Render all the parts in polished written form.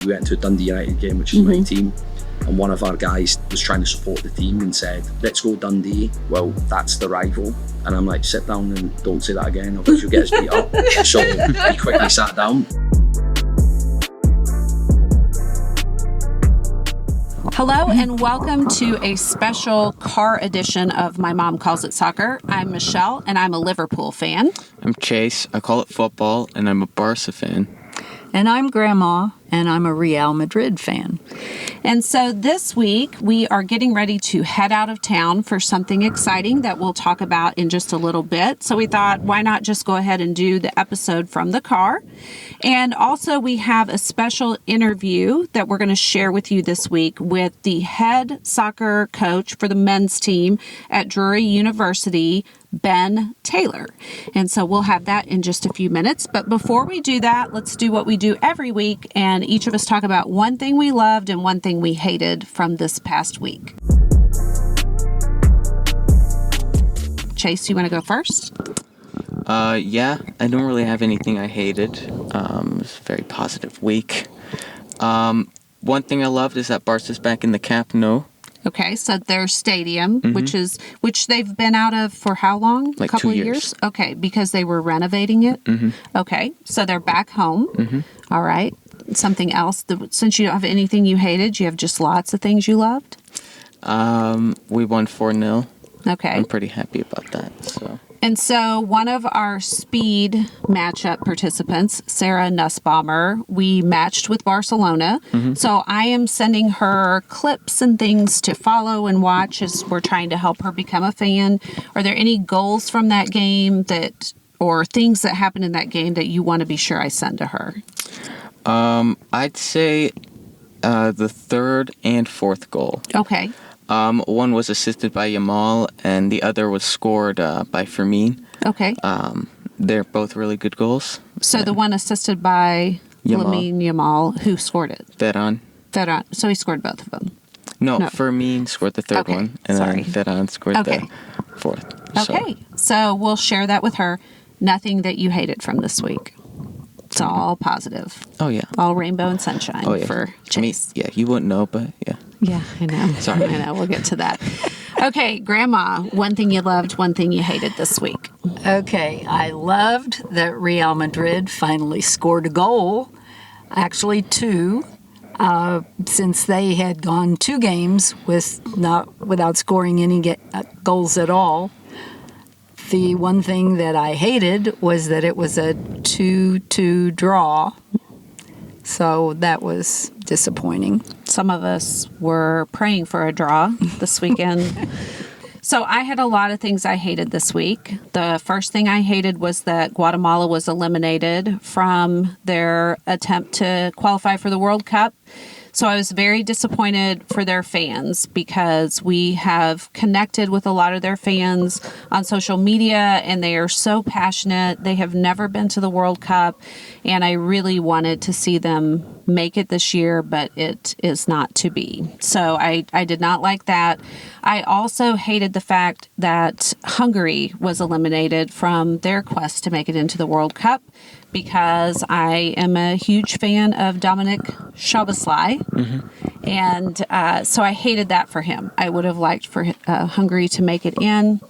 We went to a Dundee United game, which is my team, and one of our guys was trying to support the team and said, "Let's go Dundee." Well, that's the rival. And I'm like, sit down and don't say that again, otherwise you'll get us beat up. So he quickly sat down. Hello and welcome to a special car edition of My Mom Calls It Soccer. I'm Michelle and I'm a Liverpool fan. I'm Chase, I call it football, and I'm a Barca fan. And I'm Grandma, and I'm a Real Madrid fan. And so this week, we are getting ready to head out of town for something exciting that we'll talk about in just a little bit. So we thought, why not just go ahead and do the episode from the car? And also, we have a special interview that we're going to share with you this week with the head soccer coach for the men's team at Drury University, Ben Taylor. And so we'll have that in just a few minutes. But before we do that, let's do what we do every week, and each of us talk about one thing we loved and one thing we hated from this past week. Chase, you want to go first? Yeah, I don't really have anything I hated. It was a very positive week. One thing I loved is that Barca's back in the Camp Nou. Okay, so their stadium, which they've been out of for how long? Like a couple 2 of years. Okay, because they were renovating it. Okay, so they're back home. All right. Something else. Since you don't have anything you hated, you have just lots of things you loved. We won 4-0. Okay. I'm pretty happy about that. And so one of our speed matchup participants, Sarah Nussbaumer, we matched with Barcelona. So I am sending her clips and things to follow and watch as we're trying to help her become a fan. Are there any goals from that game or things that happened in that game that you want to be sure I send to her? I'd say the third and fourth goal. Okay. One was assisted by Yamal, and the other was scored by Fermin. Okay. They're both really good goals. So the one assisted by Lamine Yamal, who scored it? Ferran. So he scored both of them? No, Fermin scored the third one, and then Ferran scored the fourth. Okay, so we'll share that with her. Nothing that you hated from this week. It's all positive. Oh, yeah. All rainbow and sunshine for Chase. I mean, you wouldn't know, but yeah. Yeah, I know. Sorry. I know. We'll get to that. Okay, Grandma, one thing you loved, one thing you hated this week. Okay, I loved that Real Madrid finally scored a goal. Actually, two, since they had gone 2 games without scoring any goals at all. The one thing that I hated was that it was a 2-2 draw. So that was disappointing. Some of us were praying for a draw this weekend. So I had a lot of things I hated this week. The first thing I hated was that Guatemala was eliminated from their attempt to qualify for the World Cup. So I was very disappointed for their fans because we have connected with a lot of their fans on social media and they are so passionate. They have never been to the World Cup and I really wanted to see them make it this year, but it is not to be. So I did not like that. I also hated the fact that Hungary was eliminated from their quest to make it into the World Cup because I am a huge fan of Dominik Szoboszlai. And so I hated that for him. I would have liked for Hungary to make it in.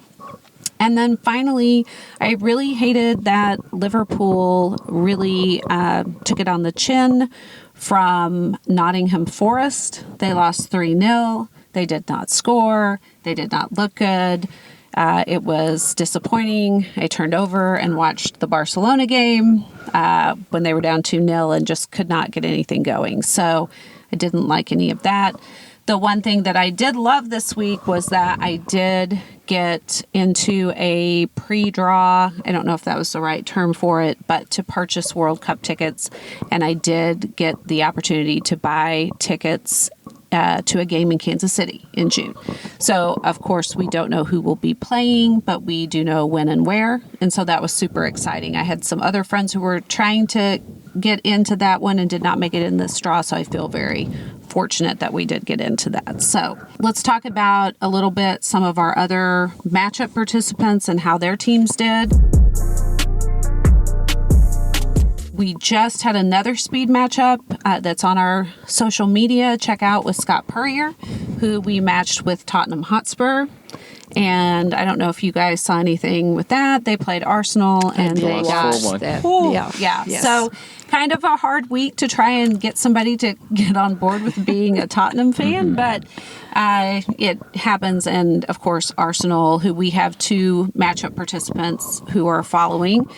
And then finally, I really hated that Liverpool really took it on the chin from Nottingham Forest. They lost 3-0. They did not score. They did not look good. It was disappointing. I turned over and watched the Barcelona game when they were down 2-0 and just could not get anything going. So I didn't like any of that. The one thing that I did love this week was that I did get into a pre-draw. I don't know if that was the right term for it, but to purchase World Cup tickets. And I did get the opportunity to buy tickets to a game in Kansas City in June. So, of course, we don't know who will be playing, but we do know when and where. And so that was super exciting. I had some other friends who were trying to get into that one and did not make it in this draw. So I feel very fortunate that we did get into that. So let's talk about a little bit some of our other matchup participants and how their teams did. We just had another speed matchup that's on our social media. Check out with Scott Purrier, who we matched with Tottenham Hotspur. And I don't know if you guys saw anything with that. They played Arsenal and they got 4-1. that. Ooh, Yeah. yeah. Yes. So kind of a hard week to try and get somebody to get on board with being a Tottenham fan, but it happens. And of course, Arsenal, who we have 2 matchup participants who are following.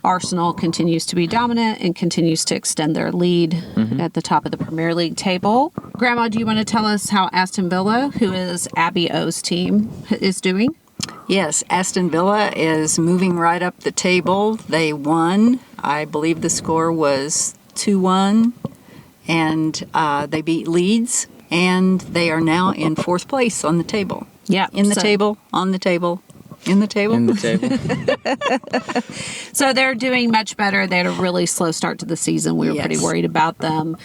Arsenal continues to be dominant and continues to extend their lead at the top of the Premier League table. Grandma, do you want to tell us how Aston Villa, who is Abby O's team, is doing? Yes, Aston Villa is moving right up the table. They won. I believe the score was 2-1, and they beat Leeds, and they are now in 4th place on the table. Yeah. In the table, on the table, in the table. In the table. So they're doing much better. They had a really slow start to the season. We were pretty Yes. worried about them.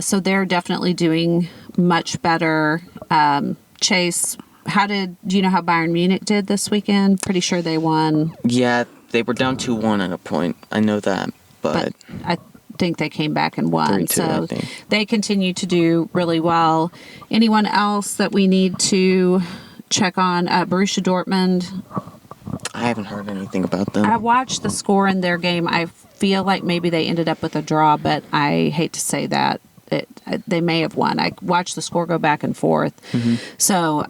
So they're definitely doing much better. Chase, do you know how Bayern Munich did this weekend? Pretty sure they won. Yeah, they were down 2-1 at a point. I know that, but I think they came back and won. 3-2, I So think. they continue to do really well. Anyone else that we need to check on? Borussia Dortmund. I haven't heard anything about them. I watched the score in their game. I feel like maybe they ended up with a draw, but I hate to say that. They may have won. I watched the score go back and forth. So,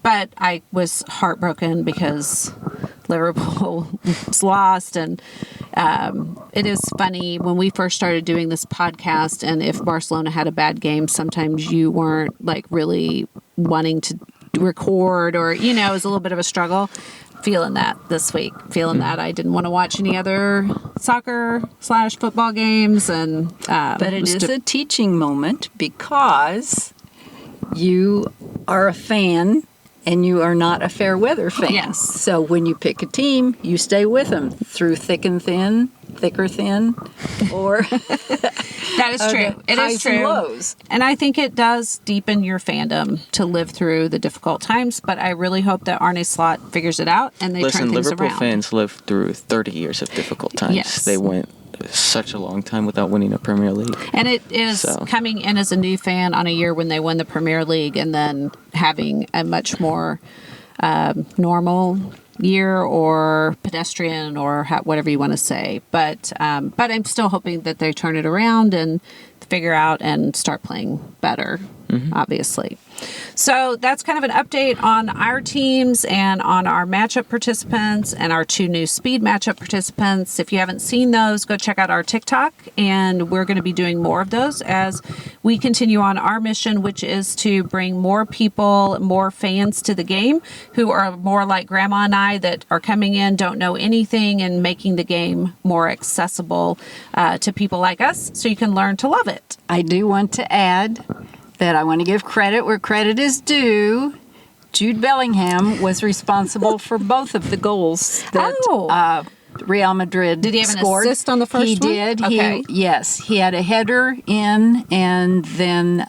but I was heartbroken because Liverpool was lost. And it is funny, when we first started doing this podcast, and if Barcelona had a bad game, sometimes you weren't like really wanting to record, or, it was a little bit of a struggle. Feeling that this week, that I didn't want to watch any other soccer/football games, and But it is a teaching moment because you are a fan and you are not a fair weather fan. Yes. So when you pick a team, you stay with them through thick and thin, thick or thin, or that is true. It is highs true. and lows. And I think it does deepen your fandom to live through the difficult times. But I really hope that Arne Slot figures it out and they turn things Liverpool around. fans lived through 30 years of difficult times. Yes. They went such a long time without winning a Premier League. And it is So. coming in as a new fan on a year when they won the Premier League, and then having a much more normal year, or pedestrian, or whatever you want to say. But I'm still hoping that they turn it around and figure out and start playing better, obviously. So that's kind of an update on our teams and on our matchup participants and our 2 new speed matchup participants. If you haven't seen those, go check out our TikTok, and we're going to be doing more of those as we continue on our mission, which is to bring more people, more fans to the game who are more like Grandma and I, that are coming in, don't know anything, and making the game more accessible to people like us so you can learn to love it. I do want to add that I want to give credit where credit is due. Jude Bellingham was responsible for both of the goals that Real Madrid Did he have an scored. assist on the first He one? did. Okay. Yes. He had a header in, and then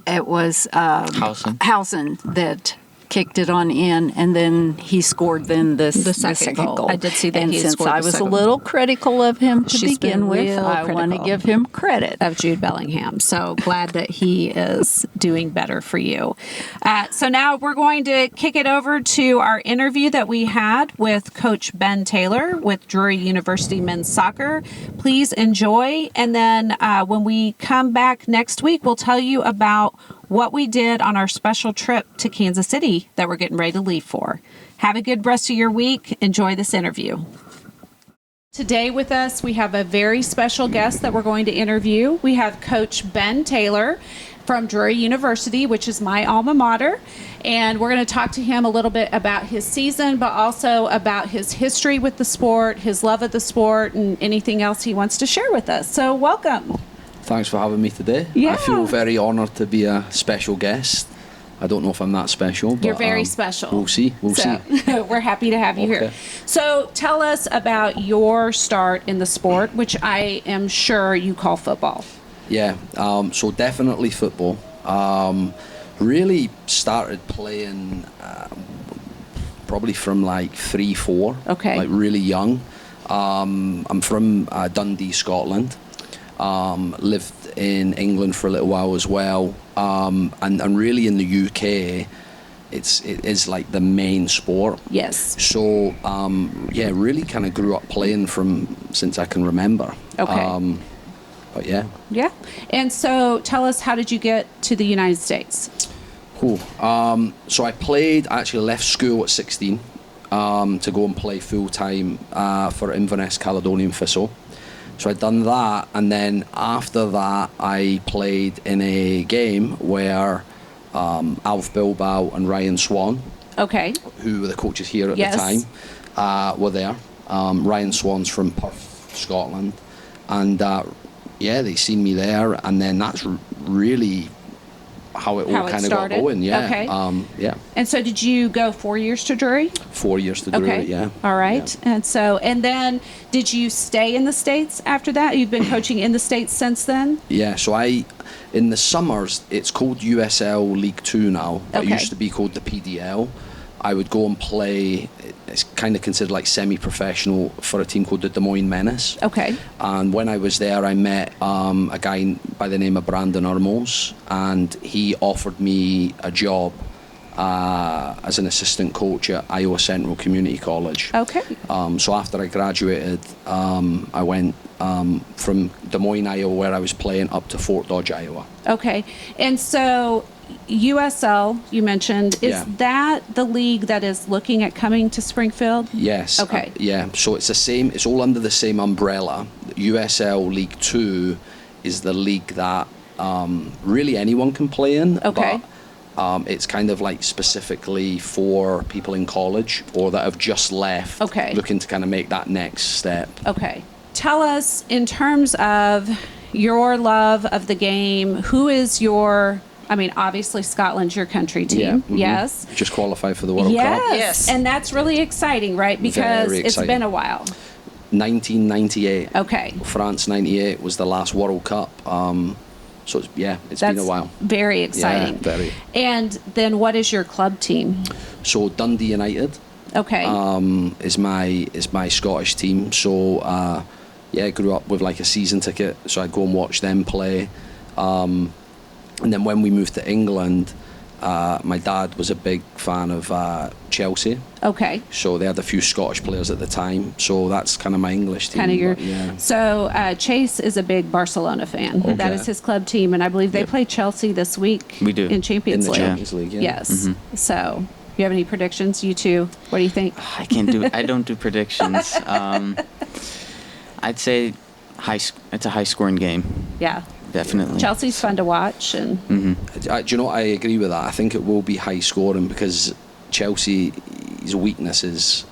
it was Housen that kicked it on in, and then he scored the second goal. I did see that and he since scored I the was a second. little critical of him to She's been begin with, real I want to critical. give him credit. Of Jude Bellingham. So glad that he is doing better for you. So now we're going to kick it over to our interview that we had with Coach Ben Taylor with Drury University Men's Soccer. Please enjoy. And then when we come back next week, we'll tell you about what we did on our special trip to Kansas City that we're getting ready to leave for. Have a good rest of your week. Enjoy this interview. Today with us, we have a very special guest that we're going to interview. We have Coach Ben Taylor from Drury University, which is my alma mater. And we're going to talk to him a little bit about his season, but also about his history with the sport, his love of the sport, and anything else he wants to share with us. So welcome. Thanks for having me today. Yeah. I feel very honoured to be a special guest. I don't know if I'm that special, but You're very special. We'll see. We'll see. We're happy to have you here. Okay. So tell us about your start in the sport, which I am sure you call football. Yeah, so definitely football. Really started playing probably from like 3-4. Okay. Like really young. I'm from Dundee, Scotland. Lived in England for a little while as well, and really in the UK, it is like the main sport. Yes. So yeah, really kind of grew up playing since I can remember. Okay. But yeah. Yeah. And so tell us, how did you get to the United States? Cool. So I actually left school at 16 to go and play full time for Inverness Caledonian Thistle. So I'd done that, and then after that I played in a game where Alf Bilbao and Ryan Swan, Okay. who were the coaches here at Yes. the time, were there. Ryan Swan's from Perth, Scotland, and yeah, they seen me there, and then that's really how it all kind of got started? going. Yeah. Okay. Yeah. And so did you go 4 years to Drury? 4 years to do Okay. it. Yeah. All right. Yeah. And then did you stay in the States after that? You've been coaching in the States since then? Yeah, so in the summers, it's called USL League 2 now. It Okay. used to be called the PDL. I would go and play, it's kind of considered like semi-professional for a team called the Des Moines Menace. Okay. And when I was there, I met a guy by the name of Brandon Ormos, and he offered me a job as an assistant coach at Iowa Central Community College. Okay. So after I graduated, I went from Des Moines, Iowa, where I was playing, up to Fort Dodge, Iowa. Okay. And so USL, you mentioned, is Yeah. that the league that is looking at coming to Springfield? Yes. Okay. Yeah. So it's the same. It's all under the same umbrella. USL League 2 is the league that really anyone can play in. Okay. But it's kind of like specifically for people in college or that have just left, Okay. looking to kind of make that next step. Okay. Tell us, in terms of your love of the game, who is obviously Scotland's your country team. mhm. Yes. Just qualify for the World Yes. Cup. Yes. And that's really exciting, right? Because Very it's exciting. been a while. 1998. Okay. France 98 was the last World Cup. So it's That's been a while. very exciting. Yeah, very. And then what is your club team? So Dundee United Okay. is my Scottish team. So I grew up with like a season ticket, so I'd go and watch them play. And then when we moved to England, my dad was a big fan of Chelsea. Okay. So they had a few Scottish players at the time. So that's kind of my English team. Kind of your. but yeah. So Chase is a big Barcelona fan. Okay. That is his club team, and I believe they play Chelsea this week. We do. In Champions In the League. Champions League, yeah. Yes. So, you have any predictions? You two. What do you think? I don't do predictions. I'd say it's a high scoring game. Yeah. Definitely. Chelsea's fun to watch, and Do you know what? I agree with that. I think it will be high scoring because Chelsea's weakness is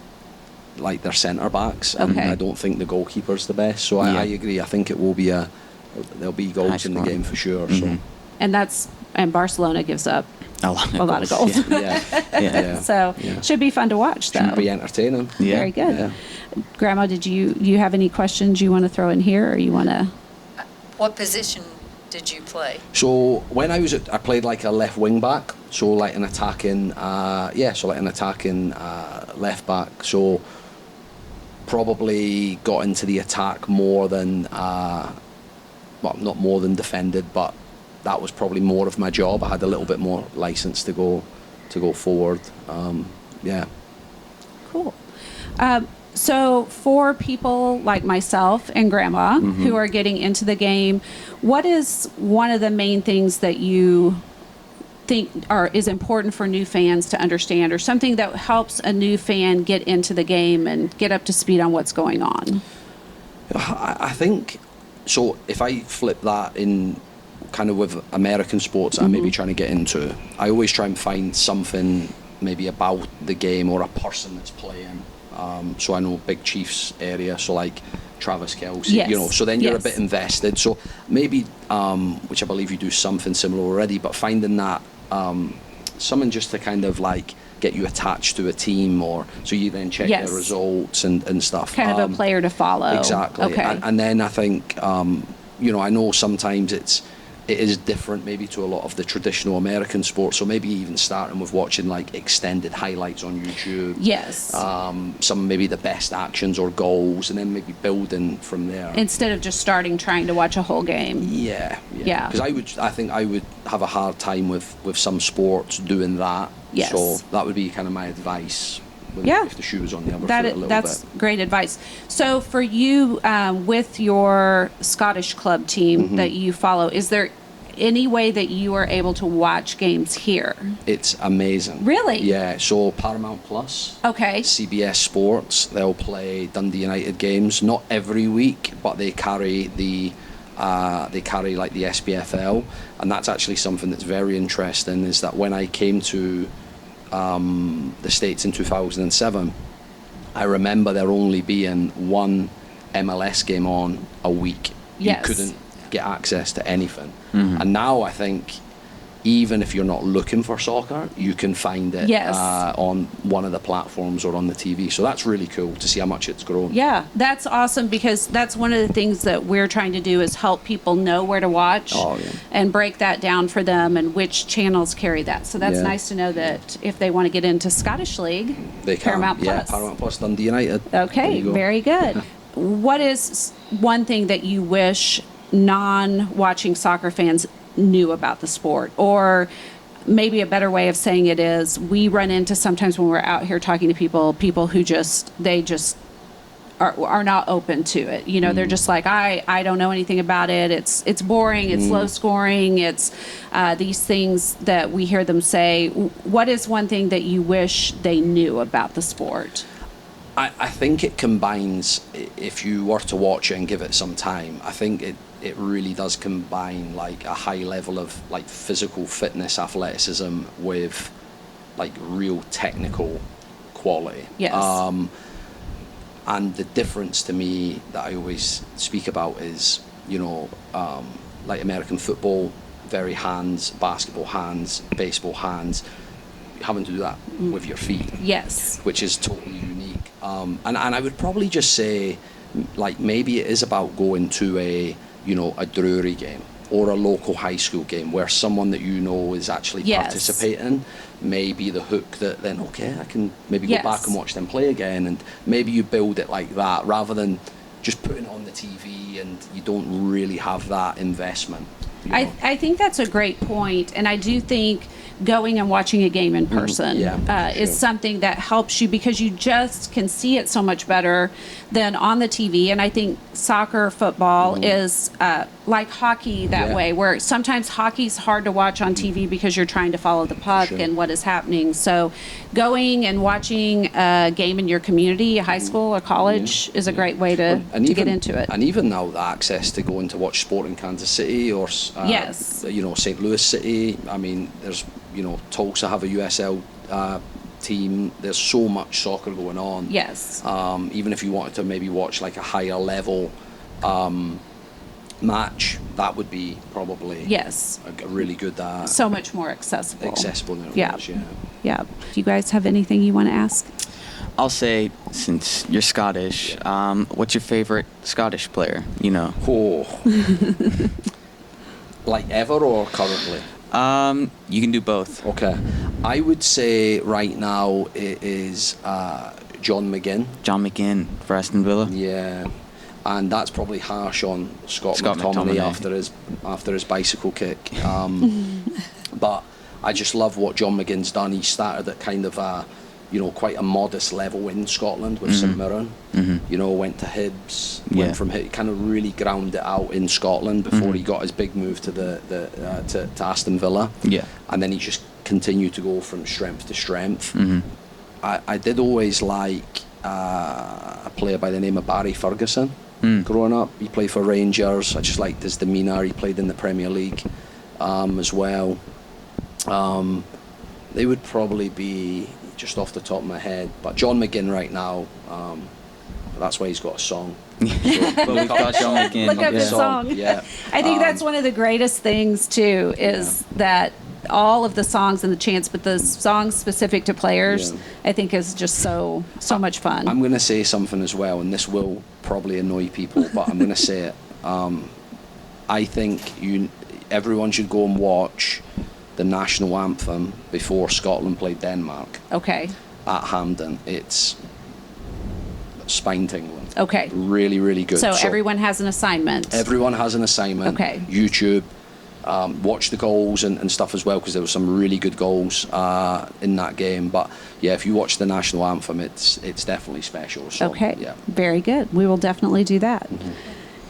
like their centre backs, and Okay. I don't think the goalkeeper's the best. So Yeah. I agree. I think it will be there'll be goals in the High-scoring. game for sure. and Barcelona gives up a lot of goals. So yeah, yeah. So Yeah. should be fun to watch, though. Should be entertaining. Yeah. Very good. Yeah. Grandma, did you have any questions you want to throw in here, or you want to? What position did you play? So when I played like a left wing back, so like an attacking, left back. So probably got into the attack more than, not more than defended, but that was probably more of my job. I had a little bit more license to go forward. Yeah. Cool. So for people like myself and Grandma who are getting into the game, what is one of the main things that you think is important for new fans to understand, or something that helps a new fan get into the game and get up to speed on what's going on? I think, so if I flip that in kind of with American sports I'm maybe trying to get into, I always try and find something maybe about the game or a person that's playing. So I know Big Chiefs area, so like Travis Kelce, Yes. so then you're Yes. a bit invested. So maybe, which I believe you do something similar already, but finding that someone just to kind of like get you attached to a team, or so you then check Yes. their results and stuff. Kind of a player to follow. Exactly. Okay. And then I think, I know sometimes it's it is different maybe to a lot of the traditional American sports. So maybe even starting with watching like extended highlights on YouTube. Yes. Some maybe the best actions or goals, and then maybe building from there. Instead of just starting trying to watch a whole game. Yeah. Yeah. Because I think I would have a hard time with some sports doing that. Yes. So that would be kind of my advice. Yeah. If the shoe was on the other foot a little that's bit. great advice. So for you, with your Scottish club team that you follow, is there any way that you are able to watch games here? It's amazing. Really? Yeah. So Paramount Plus. Okay. CBS Sports, they'll play Dundee United games, not every week, but they carry like the SPFL, and that's actually something that's very interesting. Is that when I came to the States in 2007, I remember there only being one MLS game on a week. Yes. You couldn't get access to anything, and now I think even if you're not looking for soccer, you can find it Yes. On one of the platforms or on the TV. So that's really cool to see how much it's grown. Yeah, that's awesome, because that's one of the things that we're trying to do is help people know where to watch and break that down for them and which channels carry that. So that's nice to know that if they want to get into Scottish League, They can. Paramount Plus. Paramount Plus, Dundee United. Okay, There you go. very good. What is one thing that you wish non-watching soccer fans knew about the sport? Or maybe a better way of saying it is, we run into sometimes when we're out here talking to people who just are not open to it. You know, they're just like, I don't know anything about it. It's boring. It's low scoring. It's these things that we hear them say. What is one thing that you wish they knew about the sport? I think it combines, if you were to watch it and give it some time, I think it really does combine like a high level of like physical fitness, athleticism with like real technical quality. Yes. And the difference to me that I always speak about is, you know, like American football, very hands, basketball hands, baseball hands, having to do that with your feet. Yes. Which is totally unique. And I would probably just say, like, maybe it is about going to a Drury game or a local high school game where someone that you know is actually participating may be the hook that then, okay, I can maybe go back and watch them play again. And maybe you build it like that rather than just putting it on the TV and you don't really have that investment. You know? I think that's a great point, and I do think going and watching a game in person is something that helps you, because you just can see it so much better than on the TV. And I think soccer, football is like hockey that way, where sometimes hockey's hard to watch on TV because you're trying to follow the puck and what is happening. So going and watching a game in your community, high school or college, is a great way to get into it. And even now, the access to going to watch sport in Kansas City or St. Louis City. I mean, there's Tulsa have a USL team. There's so much soccer going on. Yes. Even if you wanted to maybe watch like a higher level match, that would be probably a really good so much more accessible than it was. Yeah. Do you guys have anything you want to ask? I'll say, since you're Scottish, what's your favorite Scottish player? Like ever or currently? You can do both. Okay. I would say right now it is John McGinn. John McGinn for Aston Villa. Yeah. And that's probably harsh on Scott McTominay after his bicycle kick. But I just love what John McGinn's done. He started at kind of quite a modest level in Scotland with St Mirren. Went to Hibs, went from Hibs, kind of really ground it out in Scotland before he got his big move to to Aston Villa. Yeah, and then he just continued to go from strength to strength. I did always like a player by the name of Barry Ferguson. Growing up, he played for Rangers. I just liked his demeanour. He played in the Premier League as well. They would probably be just off the top of my head, but John McGinn right now, that's why he's got a song. We've got John McGinn. Look up his song. Yeah. I think that's one of the greatest things too, is that all of the songs and the chants, but the songs specific to players, I think is just so much fun. I'm going to say something as well, and this will probably annoy people, but I'm going to say it. I think everyone should go and watch the national anthem before Scotland played Denmark Okay. at Hampden. It's spine tingling. Okay. Really, really good. So everyone has an assignment. Everyone has an assignment. Okay. YouTube. Watch the goals and stuff as well, because there were some really good goals in that game. But yeah, if you watch the national anthem, it's definitely special. So, Okay. Yeah. Very good. We will definitely do that.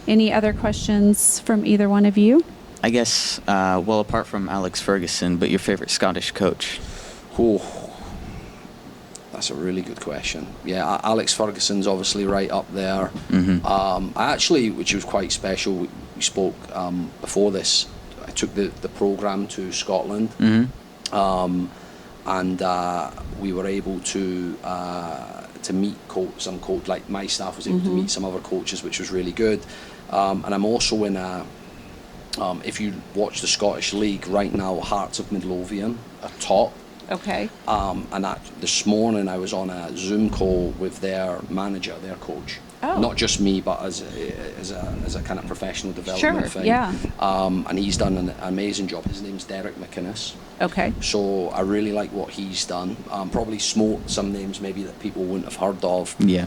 Any other questions from either one of you? I guess, well, apart from Alex Ferguson, but your favorite Scottish coach? Oh, that's a really good question. Yeah, Alex Ferguson's obviously right up there. I actually, which was quite special, we spoke before this. I took the program to Scotland, and we were able to meet some coach. Like my staff was able to meet some other coaches, which was really good. And I'm also in a. If you watch the Scottish League right now, Hearts of Midlothian are top. Okay. And this morning I was on a Zoom call with their manager, their coach. Oh. Not just me, but as a kind of professional development Sure, thing. yeah. And he's done an amazing job. His name's Derek McInnes. Okay. So I really like what he's done. Probably smoked some names maybe that people wouldn't have heard of. Yeah.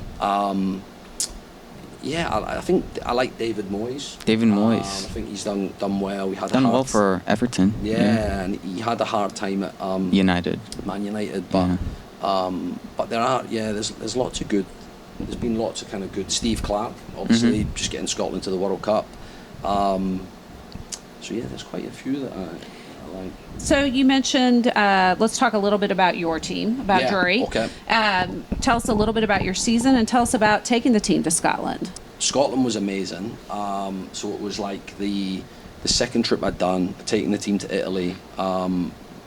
Yeah, I think I like David Moyes. David Moyes. I think he's done well. Done well for Everton. Yeah, and he had a hard time at United. Man United, but there are there's lots of good. There's been lots of kind of good. Steve Clark, obviously, just getting Scotland to the World Cup. So yeah, there's quite a few that I like. So you mentioned, let's talk a little bit about your team, about Drury. Okay. Tell us a little bit about your season and tell us about taking the team to Scotland. Scotland was amazing. So it was like the second trip I'd done, taking the team to Italy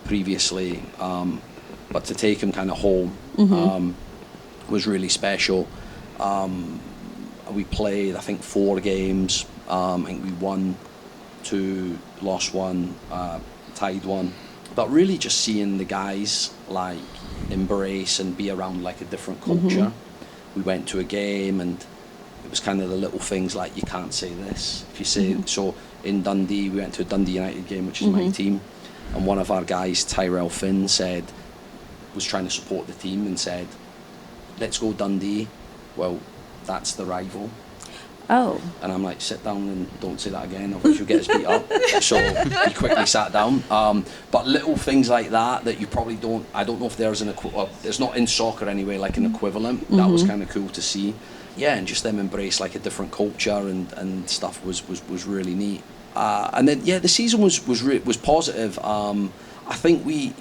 previously, but to take him kind of home was really special. We played, I think, 4 games. I think we won 2, lost 1, tied 1. But really just seeing the guys like embrace and be around like a different culture. We went to a game and it was kind of the little things like you can't say this. If you say so in Dundee, we went to a Dundee United game, which is my team, and one of our guys, Tyrell Finn, was trying to support the team and said, "Let's go Dundee." Well, that's the rival. Oh. And I'm like, sit down and don't say that again, or you'll get us beat up. So he quickly sat down. But little things like that you probably don't. I don't know if there's there's not in soccer anyway, like an equivalent. That was kind of cool to see. Yeah, and just them embrace like a different culture and stuff was really neat. And then the season was positive. I think we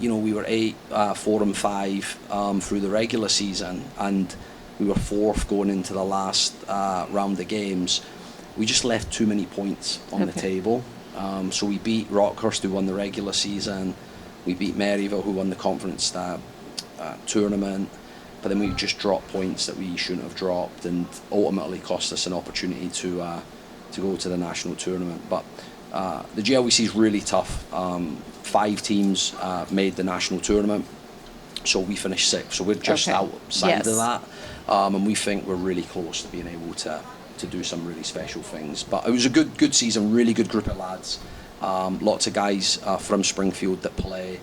were 8, 4 and 5 through the regular season, and we were 4th going into the last round of games. We just left too many points on the table. So we beat Rockhurst, who won the regular season. We beat Maryville, who won the conference tournament. But then we just dropped points that we shouldn't have dropped, and ultimately cost us an opportunity to go to the national tournament. But the GLVC is really tough. 5 teams made the national tournament, so we finished 6th. So we're just outside of that, and we think we're really close to being able to do some really special things. But it was a good season, really good group of lads. Lots of guys from Springfield that play.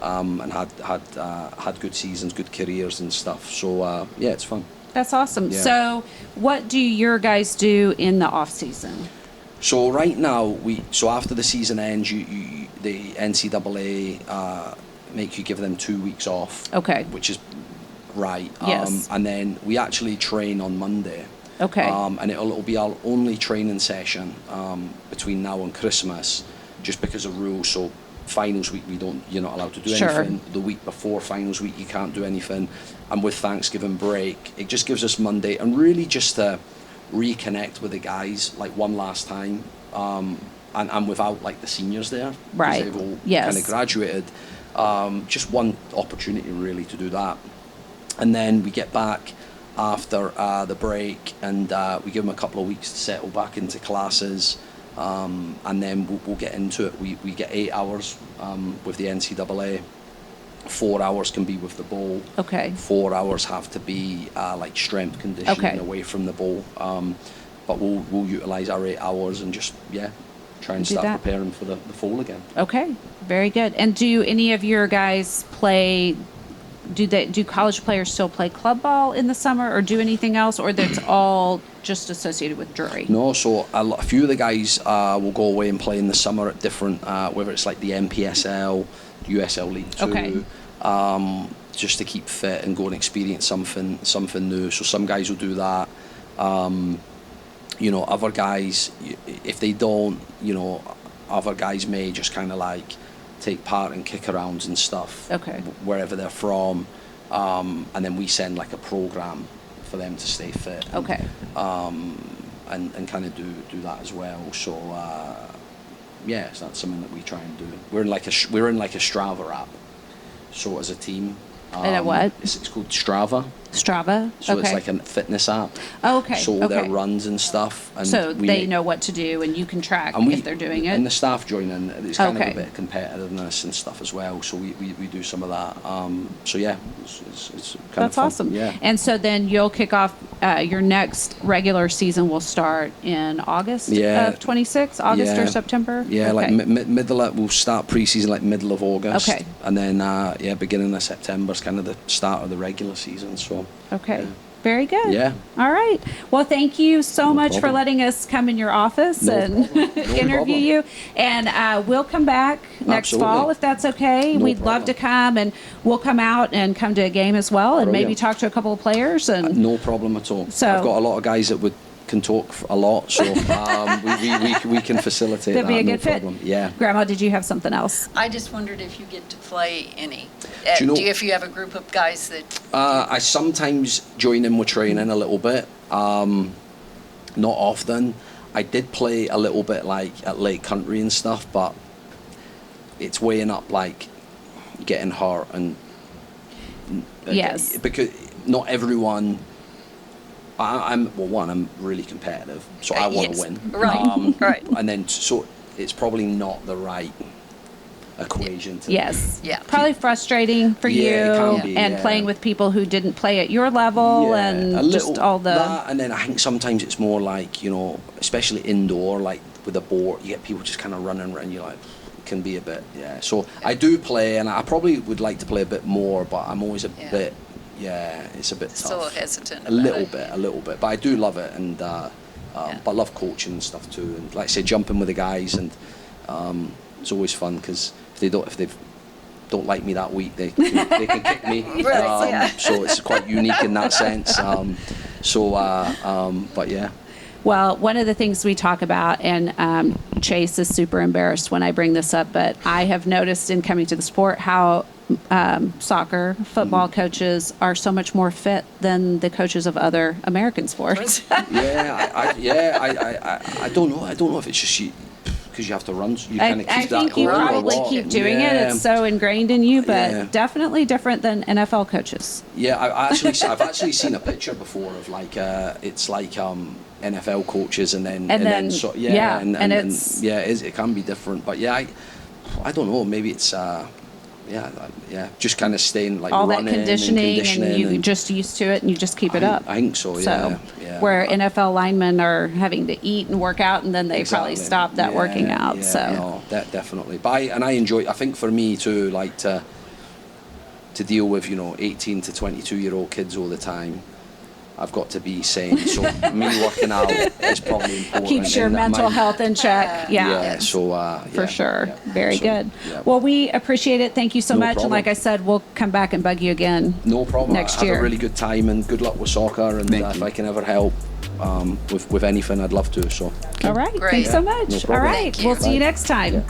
And had good seasons, good careers and stuff. So it's fun. That's awesome. Yeah. So what do your guys do in the off season? So right now, after the season ends, the NCAA make you give them 2 weeks off. Okay. Which is right. Yes. And then we actually train on Monday. Okay. And it'll be our only training session between now and Christmas, just because of rules. So finals week you're not allowed to do anything. The week before finals week you can't do anything, and with Thanksgiving break it just gives us Monday and really just to reconnect with the guys like one last time, and without like the seniors there, right? They've all yes. kind of graduated. Just one opportunity really to do that, and then we get back after the break and we give them a couple of weeks to settle back into classes. And then we'll get into it. We get 8 hours with the NCAA. 4 hours can be with the bowl. Okay. 4 hours have to be like strength conditioning away from the bowl. But we'll utilise our 8 hours and just try and Do start that. preparing for the fall again. Okay, very good. And do any of your guys play? Do college players still play club ball in the summer, or do anything else, or that's all just associated with Drury? No, so a few of the guys will go away and play in the summer at different, whether it's like the NPSL, USL League Two, Okay. just to keep fit and go and experience something new. So some guys will do that. Other guys, if they don't, other guys may just kind of like take part in kick-arounds and stuff. Okay. Wherever they're from, and then we send like a program for them to stay fit. Okay. And kind of do that as well. So so that's something that we try and do. We're in like a Strava app. So as a team. And a what? It's called Strava. Strava. So okay. it's like a fitness app. Oh, okay. So all okay. their runs and stuff. And So they know what to do, and you can track if they're doing it. And the staff join in. It's kind Okay. of a bit of competitiveness and stuff as well. So we do some of that. So yeah, it's kind That's of fun. awesome. Yeah. And so then you'll kick off your next regular season will start in August of 26, August or September? Yeah, okay. like middle of, we'll start pre-season like middle of August. Okay. And then beginning of September is kind of the start of the regular season. So Okay. yeah. Very good. Yeah. All right. Well, thank you so much for problem. letting us come in your office No and problem. No interview problem. you. And we'll come back next Absolutely. fall if that's okay. No We'd love problem. to come, and we'll come out and come to a game as well, and maybe Brilliant. talk to a couple of players. And No problem at all. So- I've got a lot of guys that can talk a lot, so we can facilitate that'd that. be a No good fit. problem. Yeah. Grandma, did you have something else? I just wondered if you get to play any. you know- If you have a group of guys that I sometimes join in with training a little bit. Not often. I did play a little bit like at Lake Country and stuff, but it's weighing up like getting hurt and Yes. because not everyone. I'm really competitive, so I want to Yes. win. Right, right. And then so it's probably not the right equation to Yes. Yeah. Probably frustrating for Yeah, you, it can be, and yeah. playing with people who didn't play at your level, Yeah, and a just little all the. that, and then I think sometimes it's more like, especially indoor, like with a board, you get people just kind of running around. You're like, it can be a bit, yeah. So I do play, and I probably would like to play a bit more, but I'm always a bit, it's a bit still tough. hesitant A about little bit, but I do love it, and but I love coaching and stuff too, and like I say, jumping with the guys, and it's always fun because if they don't like me that week, they can kick me. Right, yeah. So it's quite unique in that sense. But yeah. Well, one of the things we talk about, and Chase is super embarrassed when I bring this up, but I have noticed in coming to the sport how soccer, football coaches are so much more fit than the coaches of other American sports. I don't know. I don't know if it's just because you have to run. You kind of keep I that think you going or probably what. keep doing it. Yeah. It's so ingrained in you, but Yeah. definitely different than NFL coaches. Yeah, I've actually seen a picture before of like it's like NFL coaches and then it can be different, but yeah, I don't know, maybe it's just kind of staying like All that running conditioning and you and just used to it and you just keep it up. I think so, So, yeah. where NFL linemen are having to eat and work out, and then they probably Exactly. stop that working out. Yeah, So no, definitely. But I enjoy. I think for me too, like to deal with 18 to 22-year-old kids all the time. I've got to be sane. So me working out is probably important. keeps your and that mental might- health in check. Yeah. So For sure. yeah. Very So, good. yeah. Well, we appreciate it. Thank you so No much. And problem. like I said, we'll come back and bug you again. No problem. Next Have year. a really good time and good luck with soccer. And if I can ever help with anything, I'd love to. So All right. Great. Thanks so Yeah, much. no All problem. right. Thank you. We'll see you Bye. next time. Yeah.